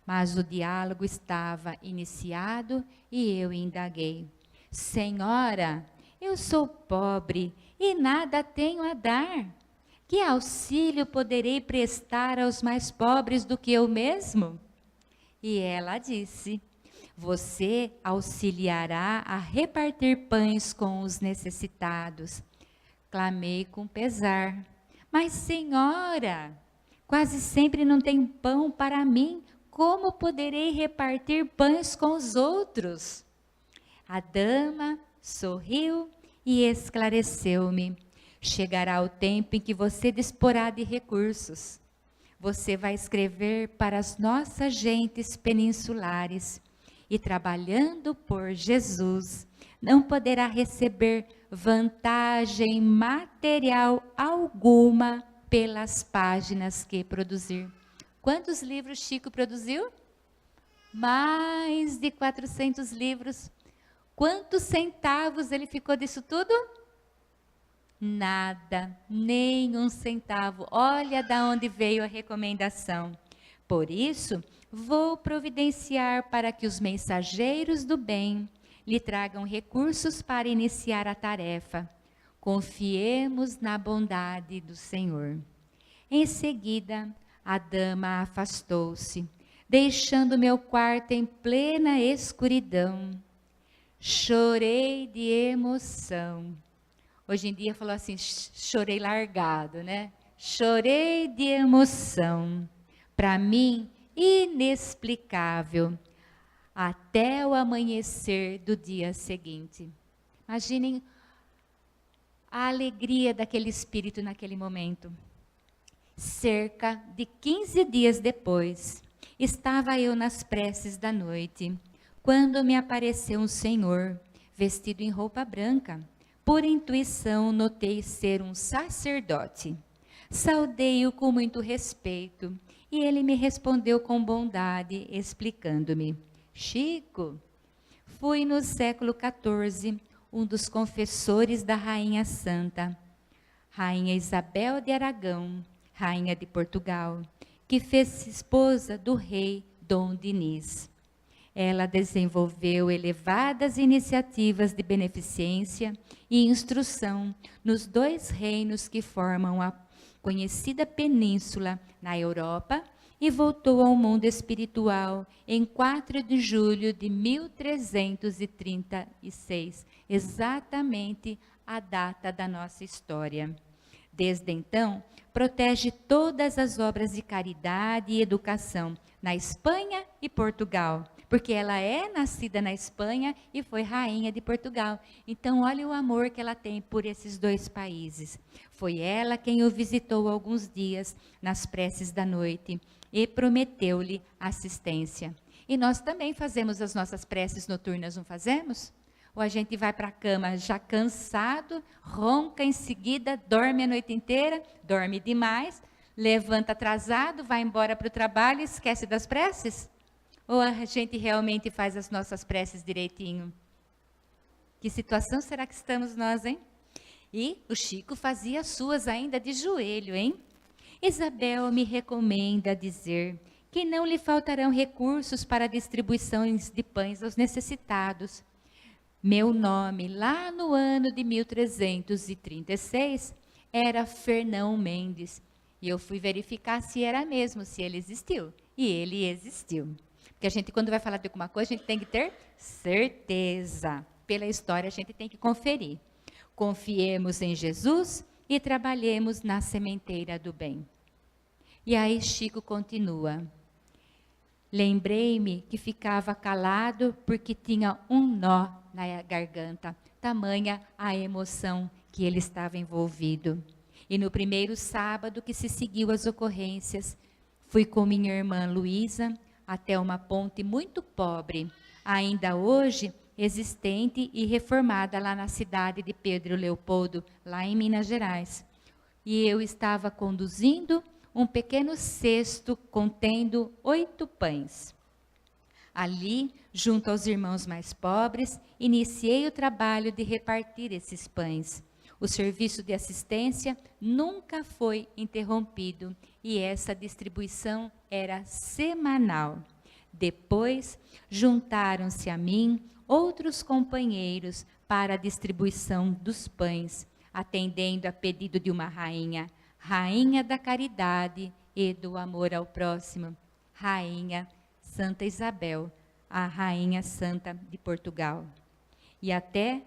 Mas o diálogo estava iniciado e eu indaguei: Senhora, eu sou pobre e nada tenho a dar. Que auxílio poderei prestar aos mais pobres do que eu mesmo? E ela disse: Você auxiliará a repartir pães com os necessitados. Clamei com pesar: Mas, senhora, quase sempre não tem pão para mim. Como poderei repartir pães com os outros? A dama sorriu e esclareceu-me: Chegará o tempo em que você disporá de recursos. Você vai escrever para as nossas gentes peninsulares e, trabalhando por Jesus, não poderá receber vantagem material alguma pelas páginas que produzir. Quantos livros Chico produziu? Mais de 400 livros. Quantos centavos ele ficou disso tudo? Nada, nem um centavo. Olha de onde veio a recomendação. Por isso, vou providenciar para que os mensageiros do bem lhe tragam recursos para iniciar a tarefa. Confiemos na bondade do Senhor. Em seguida, a dama afastou-se, deixando meu quarto em plena escuridão. Chorei de emoção. Hoje em dia falou assim, chorei largado, né? Chorei de emoção. Para mim, inexplicável. Até o amanhecer do dia seguinte. Imaginem a alegria daquele espírito naquele momento. Cerca de 15 dias depois, estava eu nas preces da noite, quando me apareceu um senhor, vestido em roupa branca. Por intuição, notei ser um sacerdote. Saudei-o com muito respeito, e ele me respondeu com bondade, explicando-me: Chico, fui no século XIV, um dos confessores da Rainha Santa, Rainha Isabel de Aragão, Rainha de Portugal, que fez-se esposa do rei Dom Dinis. Ela desenvolveu elevadas iniciativas de beneficência e instrução nos 2 reinos que formam conhecida península na Europa, e voltou ao mundo espiritual em 4 de julho de 1336, exatamente a data da nossa história. Desde então, protege todas as obras de caridade e educação na Espanha e Portugal, porque ela é nascida na Espanha e foi rainha de Portugal. Então, olha o amor que ela tem por esses 2 países. Foi ela quem o visitou alguns dias nas preces da noite e prometeu-lhe assistência. E nós também fazemos as nossas preces noturnas, não fazemos? Ou a gente vai para a cama já cansado, ronca em seguida, dorme a noite inteira, dorme demais, levanta atrasado, vai embora para o trabalho e esquece das preces? Ou a gente realmente faz as nossas preces direitinho? Que situação será que estamos nós, hein? E o Chico fazia as suas ainda de joelho, hein? Isabel me recomenda dizer que não lhe faltarão recursos para distribuições de pães aos necessitados. Meu nome, lá no ano de 1336, era Fernão Mendes. E eu fui verificar se era mesmo, se ele existiu. E ele existiu. Porque a gente, quando vai falar de alguma coisa, a gente tem que ter certeza. Pela história, a gente tem que conferir. Confiemos em Jesus e trabalhemos na sementeira do bem. E aí Chico continua. Lembrei-me que ficava calado porque tinha um nó na garganta, tamanha a emoção que ele estava envolvido. E no primeiro sábado que se seguiu as ocorrências, fui com minha irmã Luísa até uma ponte muito pobre, ainda hoje existente e reformada lá na cidade de Pedro Leopoldo, lá em Minas Gerais. E eu estava conduzindo um pequeno cesto contendo 8 pães. Ali, junto aos irmãos mais pobres, iniciei o trabalho de repartir esses pães. O serviço de assistência nunca foi interrompido e essa distribuição era semanal. Depois, juntaram-se a mim outros companheiros para a distribuição dos pães, atendendo a pedido de uma rainha, rainha da caridade e do amor ao próximo, rainha Santa Isabel, a rainha santa de Portugal. E até,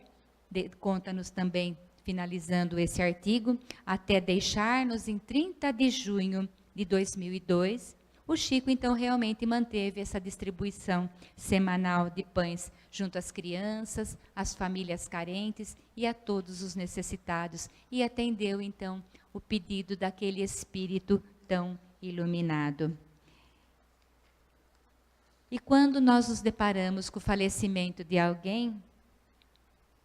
conta-nos também, finalizando esse artigo, até deixar-nos em 30 de junho de 2002, o Chico, então, realmente manteve essa distribuição semanal de pães junto às crianças, às famílias carentes e a todos os necessitados. E atendeu, então, o pedido daquele espírito tão iluminado. E quando nós nos deparamos com o falecimento de alguém,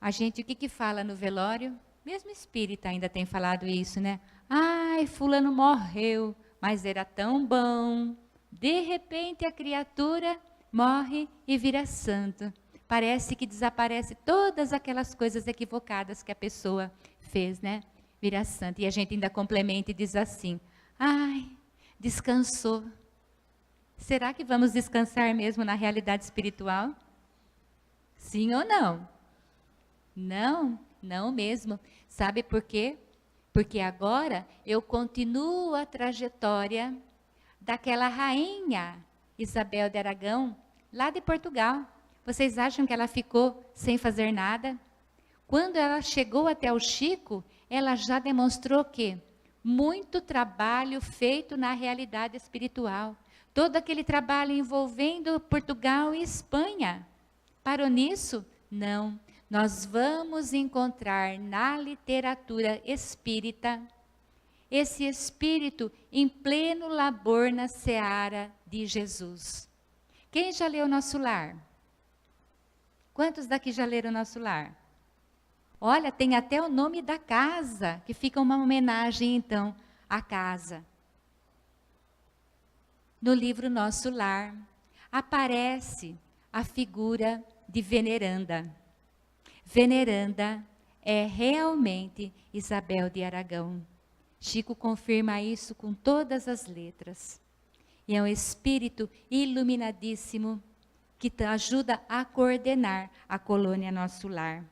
a gente, o que fala no velório? Mesmo espírita ainda tem falado isso, né? Ai, fulano morreu, mas era tão bom. De repente a criatura morre e vira santo. Parece que desaparece todas aquelas coisas equivocadas que a pessoa fez, né? Vira santo. E a gente ainda complementa e diz assim, ai, descansou. Será que vamos descansar mesmo na realidade espiritual? Sim ou não? Não, não mesmo. Sabe por quê? Porque agora eu continuo a trajetória daquela rainha Isabel de Aragão, lá de Portugal. Vocês acham que ela ficou sem fazer nada? Quando ela chegou até o Chico, ela já demonstrou que muito trabalho feito na realidade espiritual. Todo aquele trabalho envolvendo Portugal e Espanha. Parou nisso? Não. Nós vamos encontrar na literatura espírita esse espírito em pleno labor na seara de Jesus. Quem já leu Nosso Lar? Quantos daqui já leram Nosso Lar? Olha, tem até o nome da casa, que fica uma homenagem, então, à casa. No livro Nosso Lar, aparece a figura de Veneranda. Veneranda é realmente Isabel de Aragão. Chico confirma isso com todas as letras. E é um espírito iluminadíssimo que ajuda a coordenar a colônia Nosso Lar.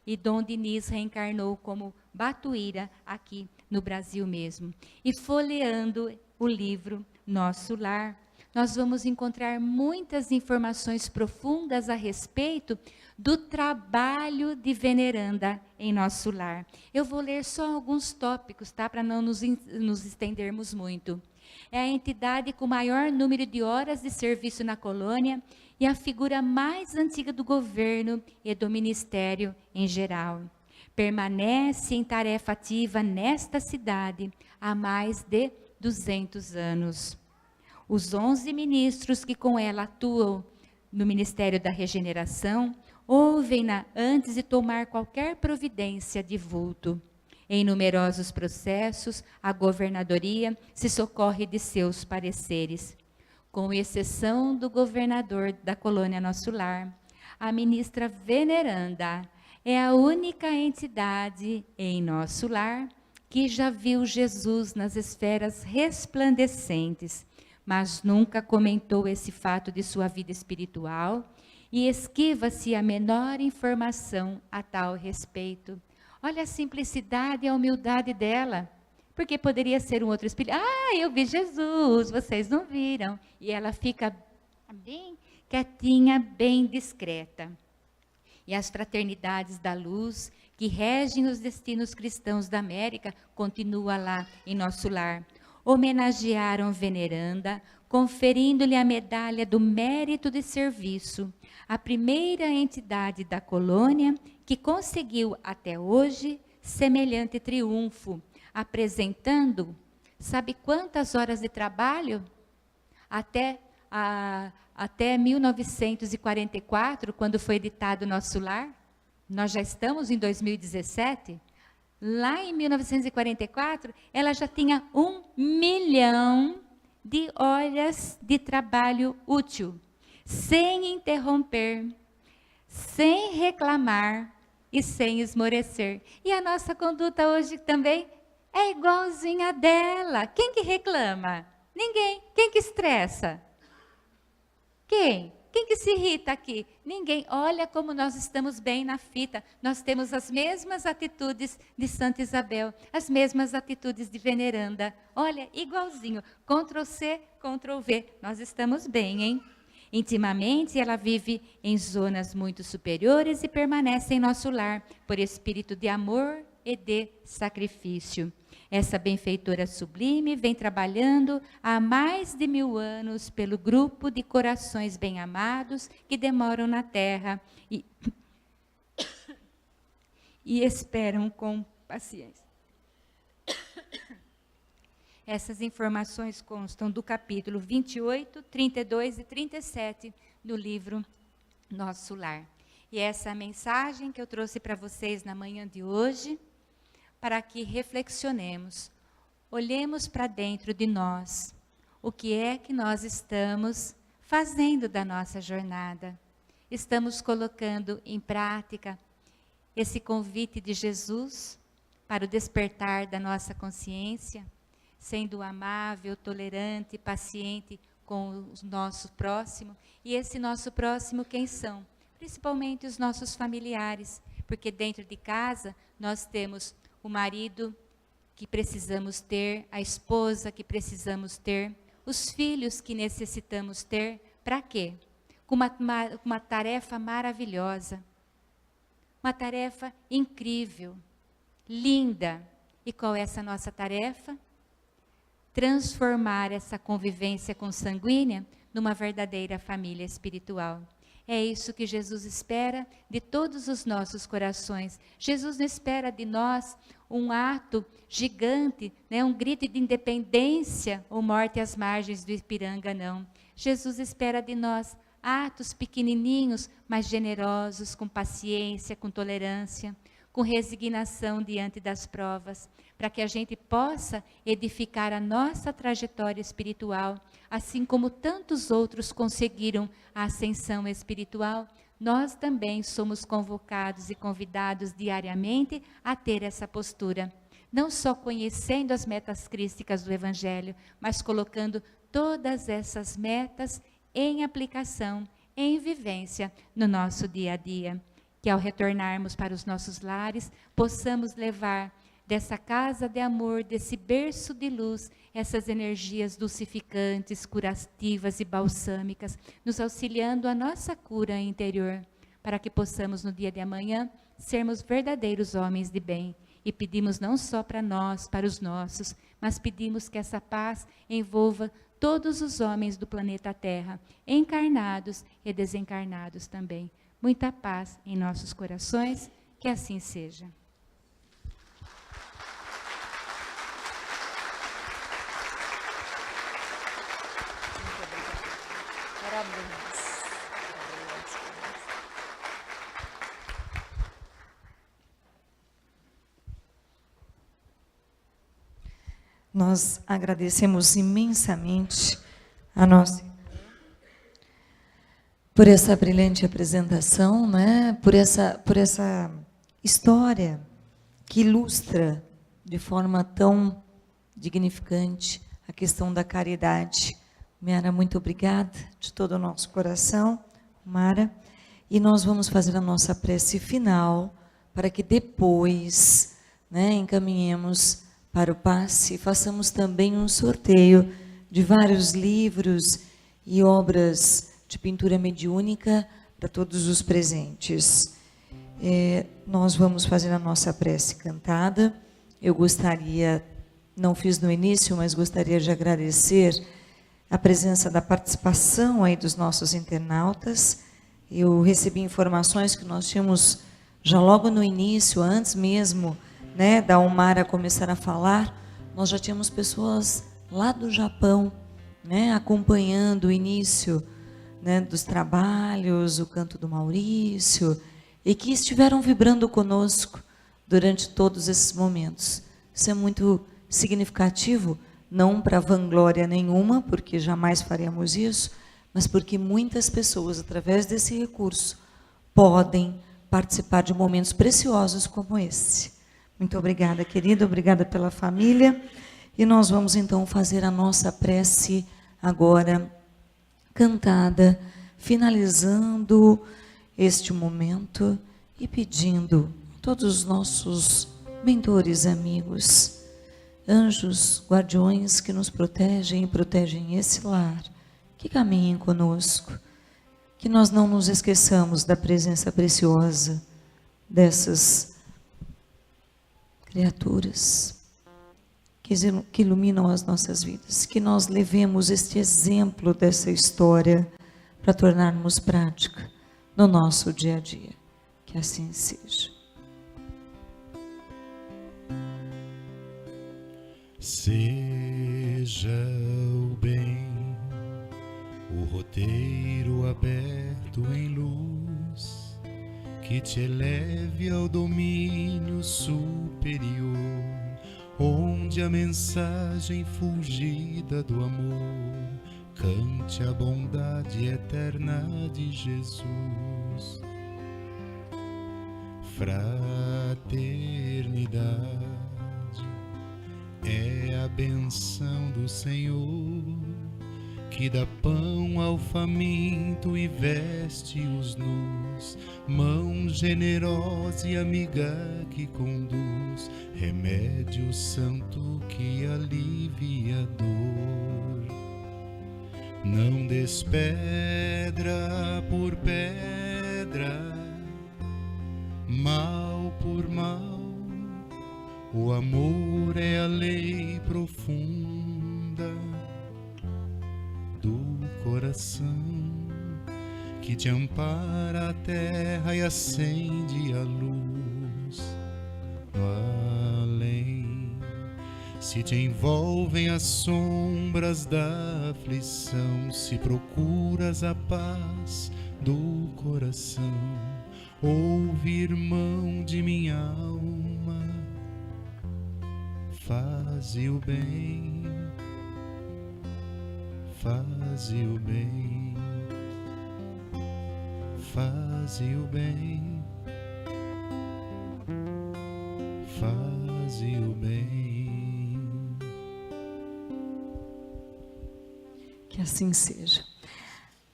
E Dom Dinis reencarnou como Batuíra aqui no Brasil mesmo. E folheando o livro Nosso Lar, nós vamos encontrar muitas informações profundas a respeito do trabalho de veneranda em nosso lar. Eu vou ler só alguns tópicos, tá? Para não nos estendermos muito. É a entidade com maior número de horas de serviço na colônia e a figura mais antiga do governo e do ministério em geral. Permanece em tarefa ativa nesta cidade há mais de 200 anos. Os 11 ministros que com ela atuam no Ministério da Regeneração ouvem-na antes de tomar qualquer providência de vulto. Em numerosos processos, a governadoria se socorre de seus pareceres. Com exceção do governador da colônia Nosso Lar, a ministra veneranda é a única entidade em nosso lar que já viu Jesus nas esferas resplandecentes, mas nunca comentou esse fato de sua vida espiritual e esquiva-se a menor informação a tal respeito. Olha a simplicidade e a humildade dela, porque poderia ser um outro espírito. Ah, eu vi Jesus, vocês não viram. E ela fica bem quietinha, bem discreta. E as fraternidades da luz, que regem os destinos cristãos da América, continua lá em nosso lar. Homenagearam veneranda, conferindo-lhe a medalha do mérito de serviço, a primeira entidade da colônia que conseguiu até hoje semelhante triunfo, apresentando, sabe quantas horas de trabalho? Até 1944, quando foi editado Nosso Lar, nós já estamos em 2017, lá em 1944, ela já tinha 1 milhão de horas de trabalho útil, sem interromper, sem reclamar e sem esmorecer. E a nossa conduta hoje também é igualzinha a dela. Quem que reclama? Ninguém. Quem que estressa? Quem? Quem que se irrita aqui? Ninguém. Olha como nós estamos bem na fita. Nós temos as mesmas atitudes de Santa Isabel, as mesmas atitudes de veneranda. Olha, igualzinho. Ctrl+C, Ctrl+V. Nós estamos bem, hein? Intimamente, ela vive em zonas muito superiores e permanece em nosso lar, por espírito de amor e de sacrifício. Essa benfeitora sublime vem trabalhando há mais de 1000 anos pelo grupo de corações bem-amados que demoram na terra e esperam com paciência. Essas informações constam do capítulo 28, 32 e 37 do livro Nosso Lar. E essa é a mensagem que eu trouxe para vocês na manhã de hoje, para que reflexionemos, olhemos para dentro de nós, o que é que nós estamos fazendo da nossa jornada. Estamos colocando em prática esse convite de Jesus para o despertar da nossa consciência, sendo amável, tolerante, paciente com o nosso próximo. E esse nosso próximo quem são? Principalmente os nossos familiares, porque dentro de casa nós temos o marido que precisamos ter, a esposa que precisamos ter, os filhos que necessitamos ter. Para quê? Com uma tarefa maravilhosa, uma tarefa incrível, linda. E qual é essa nossa tarefa? Transformar essa convivência consanguínea numa verdadeira família espiritual. É isso que Jesus espera de todos os nossos corações. Jesus não espera de nós um ato gigante, né, um grito de independência ou morte às margens do Ipiranga, não. Jesus espera de nós atos pequenininhos, mas generosos, com paciência, com tolerância, com resignação diante das provas, para que a gente possa edificar a nossa trajetória espiritual, assim como tantos outros conseguiram a ascensão espiritual. Nós também somos convocados e convidados diariamente a ter essa postura, não só conhecendo as metas crísticas do Evangelho, mas colocando todas essas metas em aplicação, em vivência no nosso dia a dia. Que ao retornarmos para os nossos lares, possamos levar dessa casa de amor, desse berço de luz, essas energias dulcificantes, curativas e balsâmicas, nos auxiliando a nossa cura interior, para que possamos no dia de amanhã sermos verdadeiros homens de bem. E pedimos não só para nós, para os nossos, mas pedimos que essa paz envolva todos os homens do planeta Terra, encarnados e desencarnados também. Muita paz em nossos corações, que assim seja. Parabéns. Nós agradecemos imensamente a nossa por essa brilhante apresentação, né? Por essa história que ilustra de forma tão dignificante a questão da caridade. Mara, muito obrigada de todo o nosso coração, Mara. E nós vamos fazer a nossa prece final para que depois, né, encaminhemos para o passe e façamos também um sorteio de vários livros e obras de pintura mediúnica para todos os presentes. Nós vamos fazer a nossa prece cantada. Eu gostaria, não fiz no início, mas gostaria de agradecer a presença da participação aí dos nossos internautas. Eu recebi informações que nós tínhamos já logo no início, antes mesmo, né, da Omara começar a falar, nós já tínhamos pessoas lá do Japão, né, acompanhando o início, né, dos trabalhos, o canto do Maurício, e que estiveram vibrando conosco durante todos esses momentos. Isso é muito significativo, não para vanglória nenhuma, porque jamais faremos isso, mas porque muitas pessoas, através desse recurso, podem participar de momentos preciosos como esse. Muito obrigada, querida, obrigada pela família. E nós vamos então fazer a nossa prece agora cantada, finalizando este momento e pedindo a todos os nossos mentores, amigos, anjos, guardiões que nos protegem e protegem esse lar, que caminhem conosco, que nós não nos esqueçamos da presença preciosa dessas criaturas que iluminam as nossas vidas, que nós levemos este exemplo dessa história para tornarmos prática no nosso dia a dia. Que assim seja. Seja o bem, o roteiro aberto em luz, que te eleve ao domínio superior, onde a mensagem fulgida do amor cante a bondade eterna de Jesus. Fraternidade é a benção do Senhor, que dá pão ao faminto e veste os nus, mão generosa e amiga que conduz, remédio santo que alivia a dor. Não des pedra por pedra, mal por mal, o amor é a lei profunda do coração, que te ampara a terra e acende a luz no além. Se te envolvem as sombras da aflição, se procuras a paz do coração, ouve, irmão de minha alma, faze o bem, faze o bem, faze o bem, faze o bem. Que assim seja.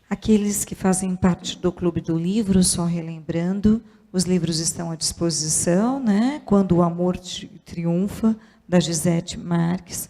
Aqueles que fazem parte do Clube do Livro, só relembrando, Os livros estão à disposição, né? Quando o Amor Triunfa, da Gisete Marques.